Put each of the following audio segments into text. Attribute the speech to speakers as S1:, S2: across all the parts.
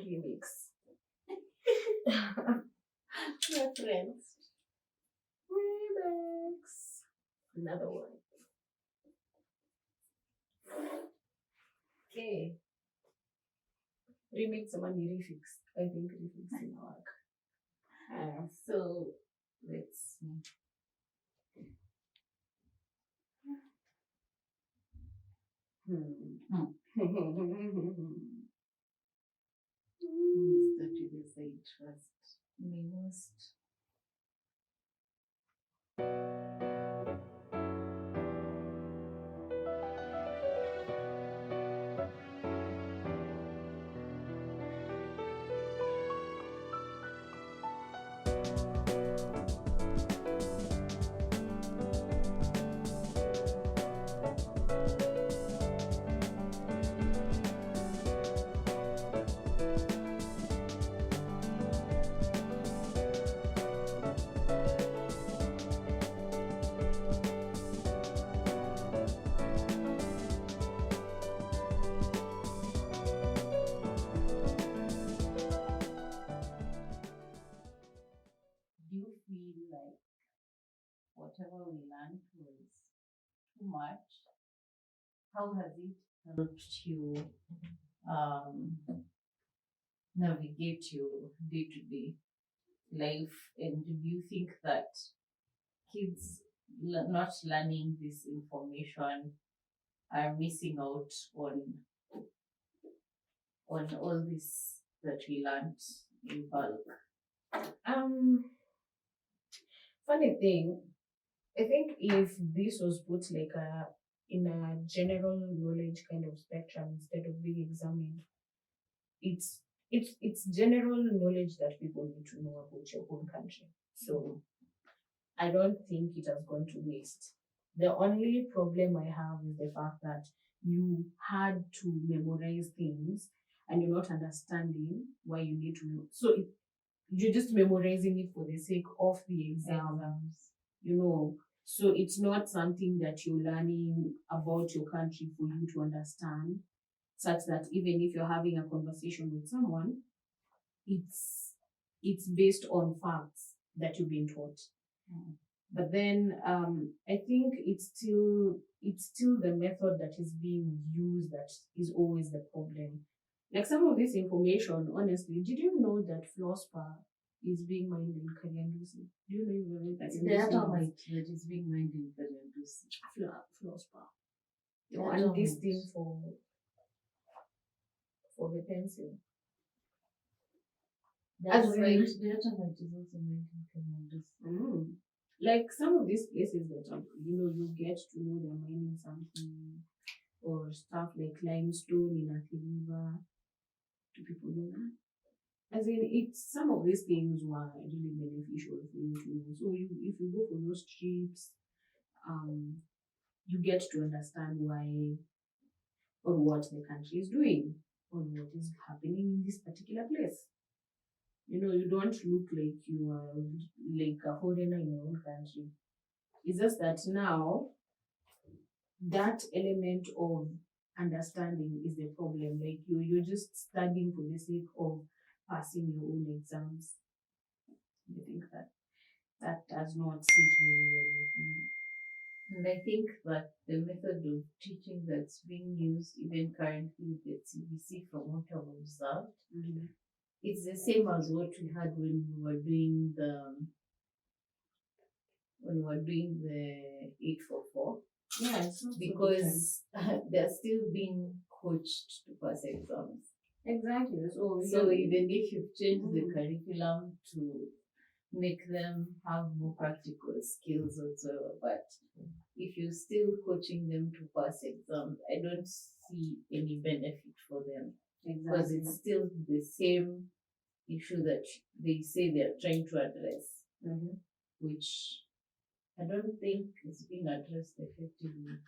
S1: remix.
S2: Reference.
S1: Remix. Another one. Okay. Remix someone you refix. I think refix in work.
S2: So let's see. Mr. to the side trust me most. Do you feel like whatever we learned was too much? How has it helped you navigate your day-to-day life? And do you think that kids not learning this information are missing out on all this that we learned in bulk?
S1: Funny thing, I think if this was put like in a general knowledge kind of spectrum instead of being examined, it's general knowledge that people need to know about your own country. So I don't think it has gone to waste. The only problem I have is the fact that you had to memorize things and you're not understanding why you need to know. So you're just memorizing it for the sake of the exams, you know. So it's not something that you're learning about your country for you to understand, such that even if you're having a conversation with someone, it's based on facts that you've been taught. But then I think it's still the method that is being used that is always the problem. Like some of this information, honestly, did you know that Flosspa is being mined in Kalyandusi? Do you know even that?
S2: The atomite that is being mined in Kalyandusi.
S1: Flosspa. And this thing for the pencil.
S2: The atomite is also mined in Kalyandusi.
S1: Like some of these places that you get to know they're mining something, or stuff like limestone in Athi River. Do people know that? As in, it's some of these things were really beneficial for you to know. So if you go for those trips, you get to understand why or what the country is doing or what is happening in this particular place. You don't look like you are like a foreigner in your own country. It's just that now that element of understanding is the problem. Like you're just studying for the sake of passing your own exams. I think that does not sit very well with me.
S2: And I think that the method of teaching that's being used even currently at CBC, from what I've observed, it's the same as what we had when we were doing the 844.
S1: Yeah, it's not
S2: because they're still being coached to pass exams.
S1: Exactly.
S2: So even if you've changed the curriculum to make them have more practical skills whatsoever, but if you're still coaching them to pass exams, I don't see any benefit for them. Because it's still the same issue that they say they're trying to address, which I don't think is being addressed effectively.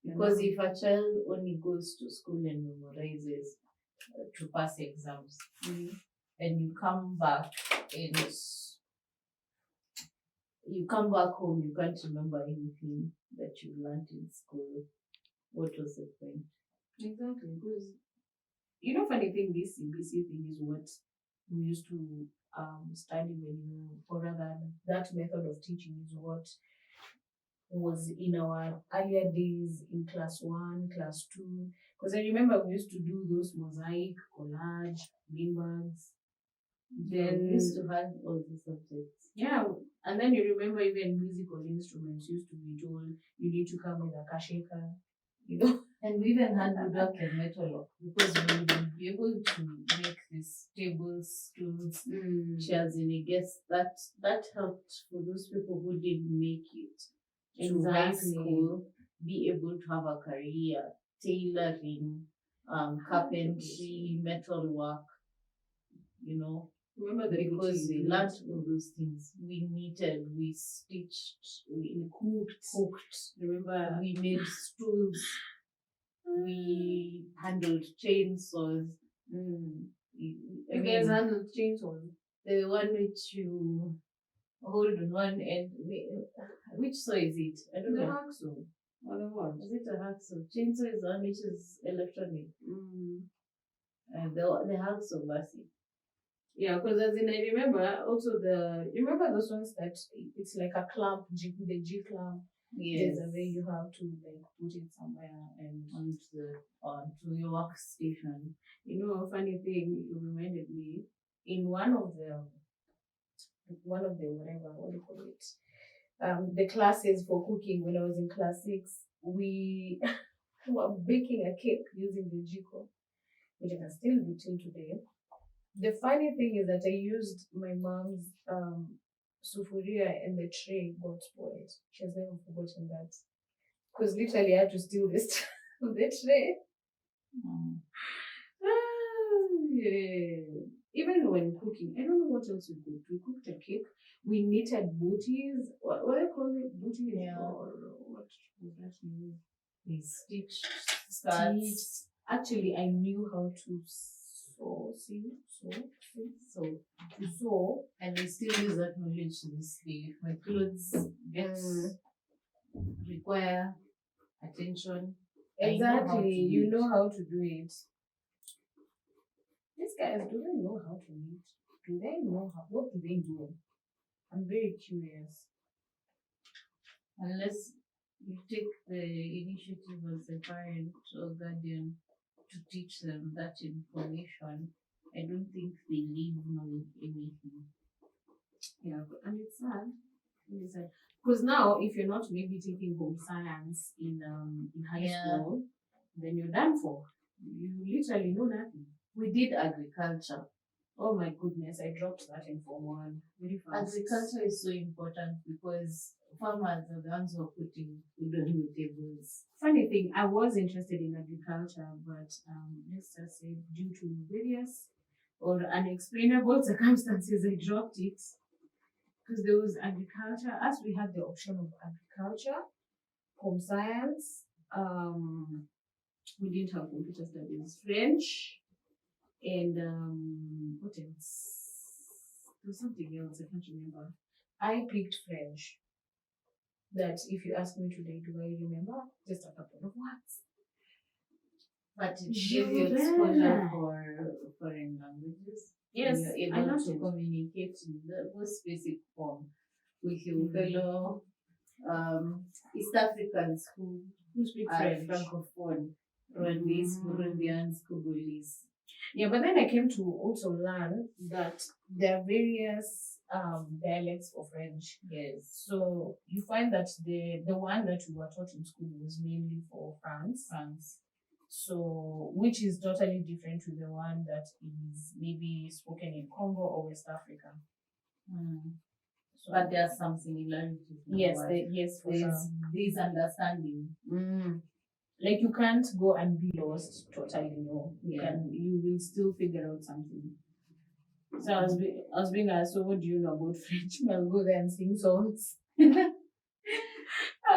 S2: Because if a child only goes to school and memorizes to pass exams, and you come back home, you can't remember anything that you learned in school, what was the point?
S1: Exactly, because funny thing, this CBC thing is what we used to study when or rather, that method of teaching is what was in our earlier days in class one, class two. Because I remember we used to do those mosaic, collage, beanbags.
S2: Then we used to have all the subjects.
S1: Yeah, and then you remember even musical instruments used to be told you need to come with a kashika,
S2: And we even had woodwork and metalwork because we would be able to make these tables, stools, chairs, and I guess that helped for those people who didn't make it to high school, be able to have a career, tailoring, carpentry, metalwork,
S1: Remember the
S2: because we learned all those things. We knitted, we stitched, we cooked. Remember, we made stools, we handled chainsaws.
S1: You guys handled chainsaws?
S2: The one which you hold on one end. Which saw is it? I don't know.
S1: The hacksaw. Or the what?
S2: Is it a hacksaw? Chainsaw is one which is electronic. The hacksaw, basi.
S1: Yeah, because as in I remember also you remember those ones that it's like a clamp, the G clamp.
S2: Yes.
S1: There's a way you have to like put it somewhere and
S2: onto your workstation.
S1: A funny thing you reminded me in one of the whatever, what do you call it? The classes for cooking when I was in class 6, we were baking a cake using the jiko, which I can still do till today. The funny thing is that I used my mom's sufuria and the tray got spoiled. She has never forgotten that. Because literally I had to steal this the tray. Yeah. Even when cooking, I don't know what else we cooked. We cooked a cake. We knitted booties. What do you call it? Booties?
S2: Yeah.
S1: Or what was that name?
S2: We stitched skirts.
S1: Actually, I knew how to sew,
S2: and I still use that knowledge to this day. My clothes require attention.
S1: Exactly, you know how to do it. These guys, do they know how to knit? Do they know what do they do? I'm very curious.
S2: Unless you take the initiative as a parent or guardian to teach them that information, I don't think they leave knowing anything.
S1: Yeah, and it's sad. Because now, if you're not maybe taking home science in high school, then you're done for. You literally know nothing.
S2: We did agriculture.
S1: Oh my goodness, I dropped that in Form 1 very fast.
S2: Agriculture is so important because farmers are the ones who are putting food on the tables.
S1: Funny thing, I was interested in agriculture, but let's just say due to various or unexplainable circumstances, I dropped it. Because there was agriculture, as we had the option of agriculture, home science, we didn't have computer studies, French, and what else? There was something else, I can't remember. I picked French. That if you ask me today, do I remember? Just a couple of words.
S2: But it gave you exposure for foreign languages.
S1: Yes,
S2: you're able to communicate in the most basic form with your fellow East Africans who
S1: speak
S2: are
S1: French,
S2: francophone, Rwandese, Burundians, Congolese.
S1: Yeah, but then I came to also learn that there are various dialects of French.
S2: Yes.
S1: So you find that the one that we were taught in school was mainly for France. So, which is totally different to the one that is maybe spoken in Congo or West Africa.
S2: So, but there are some similarities.
S1: Yes, for sure.
S2: There's understanding.
S1: Like you can't go and be lost totally. No, you will still figure out something. So I was being asked, so what do you know about French? I'll go there and sing songs. I'll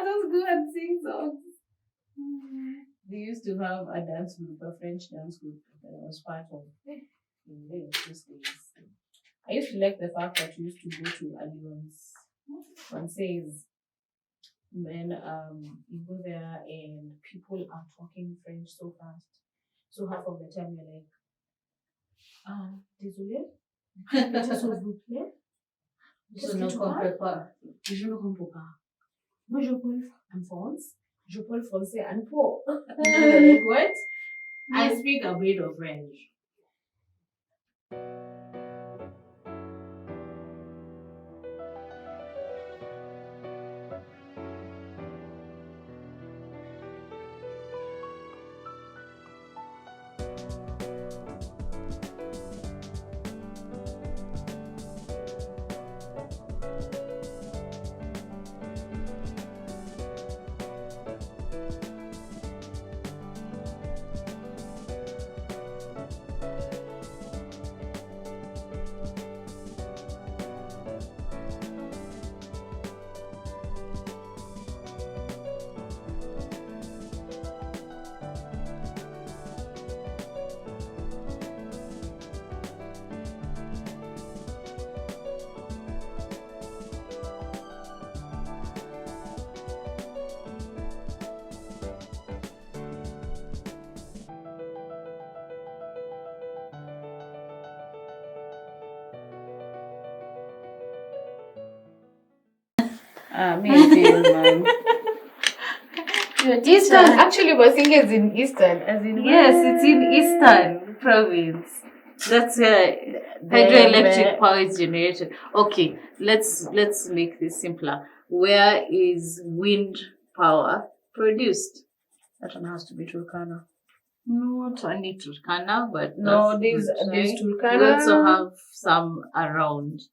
S1: just go and sing songs. They used to have a dance group, a French dance group that I was part of in those days. I used to like the fact that we used to go to Alliance Française. Then you go there and people are talking French so fast. So half of the time you're like, désolé, petit s'il vous plaît.
S2: Je ne comprends pas.
S1: Je ne comprends pas. Moi, je parle en France. Je parle français un peu. Like what? I speak a bit of French.
S2: Maybe, man.
S1: Eastern, actually, Basinga is in Eastern, as in
S2: Yes, it's in Eastern Province. That's where hydroelectric power is generated. Okay, let's make this simpler. Where is wind power produced?
S1: That one has to be Turkana.
S2: Not only Turkana, but
S1: no, there's Turkana.
S2: We also have some around.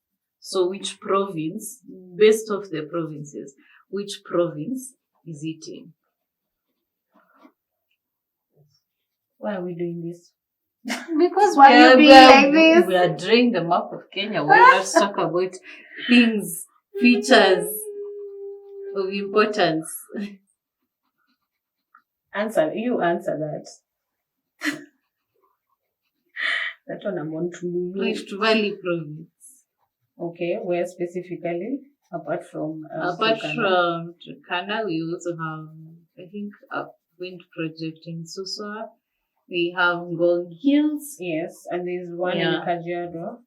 S2: So which province, best of the provinces, which province is it in?
S1: Why are we doing this?
S2: Because we are drawing the map of Kenya. Why not talk about things, features of importance?
S1: You answer that. That one I'm on to
S2: Rift Valley province.
S1: Okay, where specifically? Apart from
S2: Turkana, we also have, I think, a wind project in Suswa. We have Ngong Hills.
S1: Yes, and there's one in Kajiado.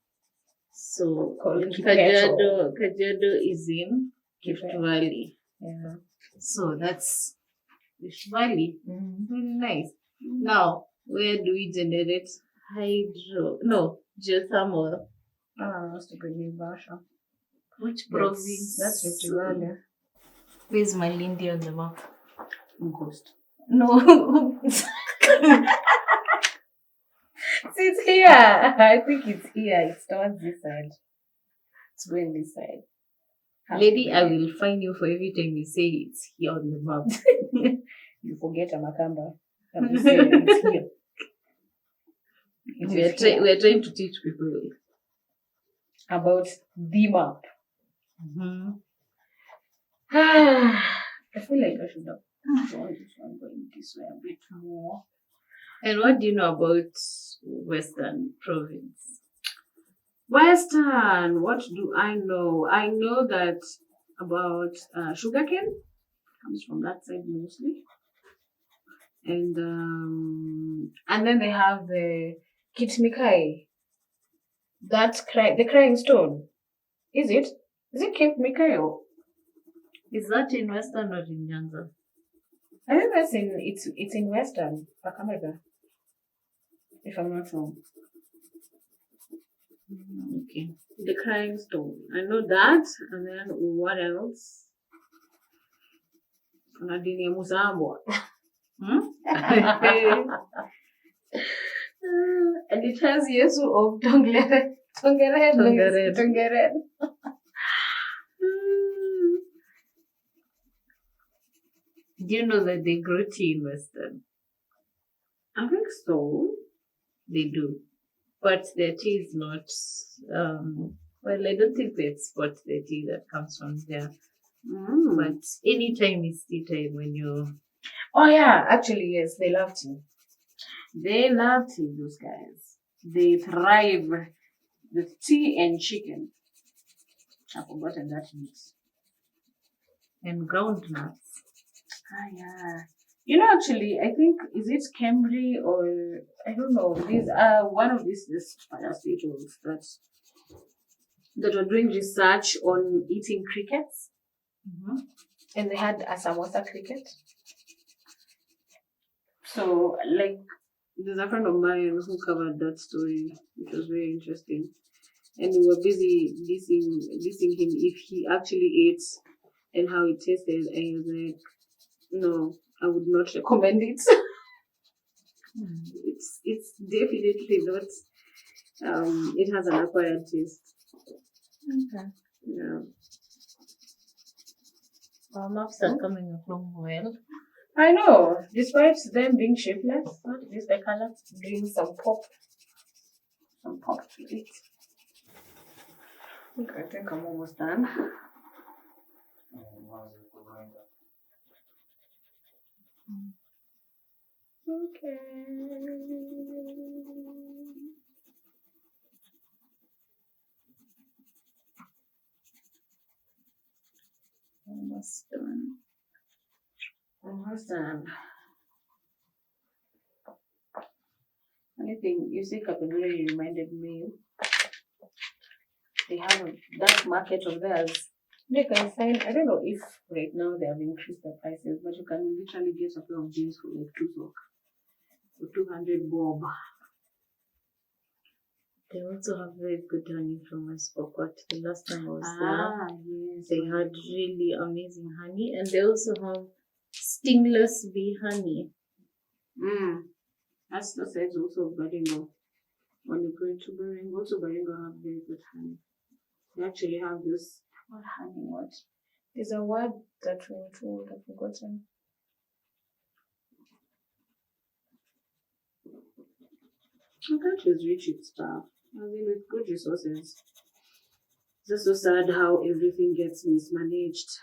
S2: So Kajiado is in Rift Valley.
S1: Yeah.
S2: So that's Rift Valley.
S1: Mm-hmm.
S2: Very nice. Now, where do we generate geothermal?
S1: That's to be Basha.
S2: Which province?
S1: That's Rift Valley.
S2: Where's Malindi on the map?
S1: Coast.
S2: No.
S1: It's here. I think it's here. It's towards this side. It's going this side.
S2: Lady, I will fine you for every time you say it's here on the map.
S1: You forget Amakamba. I'm just saying it's here.
S2: We are trying to teach people
S1: about the map.
S2: Mm-hmm.
S1: I feel like I should have drawn this one going this way a bit more.
S2: And what do you know about Western Province?
S1: Western, what do I know? I know that about sugarcane comes from that side mostly, and then they have the Kitmikai. That's the crying stone. Is it? Is it Kitmikai?
S2: Is that in Western or in Nyanza?
S1: I think that's it's in Western Kakamega, if I'm not wrong.
S2: Okay.
S1: The crying stone. I know that, and then what else? Nadine Muzambwa. And it has Yesu of Tongeren.
S2: Do you know that they grow tea in Western?
S1: I think so.
S2: They do. But their tea is not, I don't think they export the tea that comes from there. But anytime is tea time when you...
S1: Oh yeah, actually yes, they love tea. They love tea, those guys. They thrive with tea and chicken. I've forgotten that meat.
S2: And groundnuts.
S1: Ah yeah.
S3: Actually, I think, is it Cambry or I don't know. These are one of these hospitals that were doing research on eating crickets.
S1: And they had a samosa cricket.
S3: So, like, there's a friend of mine who covered that story, which was very interesting. And we were busy dissing him if he actually ate and how it tasted. And he was like, no, I would not recommend it. It's definitely not. It has an acquired taste.
S1: Okay.
S3: Yeah.
S2: Our maps are coming along well.
S3: I know. Despite them being shapeless, what is the color?
S1: Doing some pop.
S3: Some pop to it. Okay, I think I'm almost done.
S1: Okay.
S3: Almost done. Almost done. Anything you see, Kapiluri reminded me. They have that market of theirs. They can find, I don't know if right now they have increased the prices, but you can literally get a pair of jeans for like 2 for 200 bob.
S2: They also have very good honey from my Spokot. The last time I was
S3: Yes.
S2: there, they had really amazing honey, and they also have stingless bee honey.
S3: That's the size also of Baringo. When you go into Baringo, also Baringo have very good honey. They actually have this, what honey, what?
S1: There's a word that we were told, I've forgotten.
S3: The country is rich with stuff. I mean, with good resources. It's just so sad how everything gets mismanaged.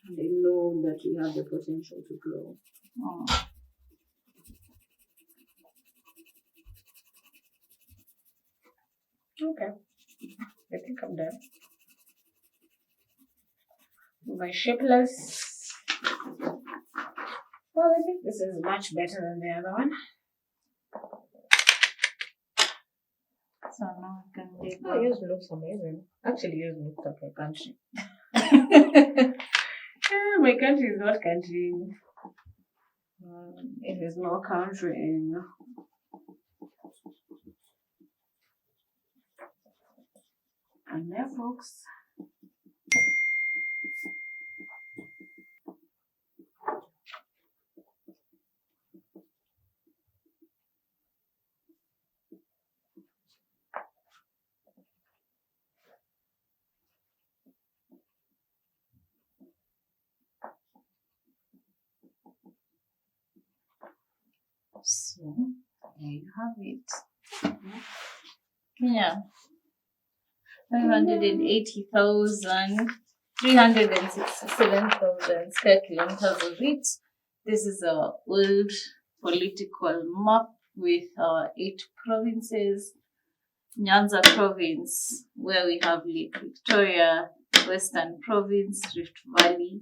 S3: And they know that we have the potential to grow.
S1: Okay. I think I'm done. My shapeless. Well, I think this is much better than the other one.
S2: So now I can dig
S1: Oh, yours looks amazing. Actually, yours looks like a country.
S3: My country is not country. It is not country. And there, folks.
S2: So there you have it. Yeah. 580,367,000 square kilometers of it. This is a old political map with 8 provinces. Nyanza province, where we have Lake Victoria, Western province, Rift Valley,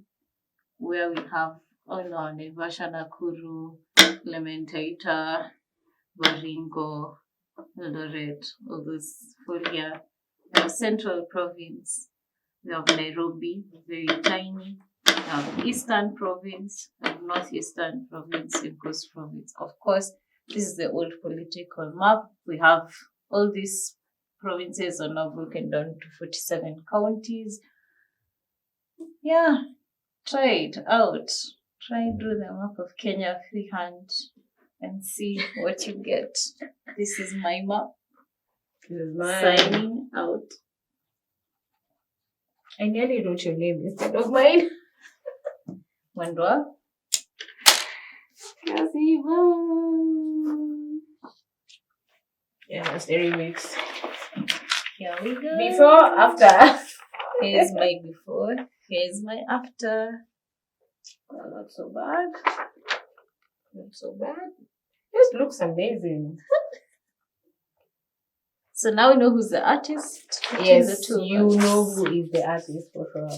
S2: where we have Naivasha, Nakuru, Elementaita, Baringo, Eldoret, all those for here. We have Central province, we have Nairobi, very tiny. We have Eastern province, we have Northeastern province, and Coast province. Of course, this is the old political map. We have all these provinces are now broken down to 47 counties. Yeah, try it out. Try and do the map of Kenya freehand and see what you get. This is my map.
S1: This is mine.
S2: Signing out.
S1: I nearly wrote your name instead of mine.
S2: Wandwa.
S1: Yeah, that's the remix.
S2: Here we go.
S1: Before, after.
S2: Here's my before. Here's my after.
S1: Well, not so bad. Not so bad. This looks amazing.
S2: So now we know who's the artist.
S1: Yes, you know who is the artist for sure.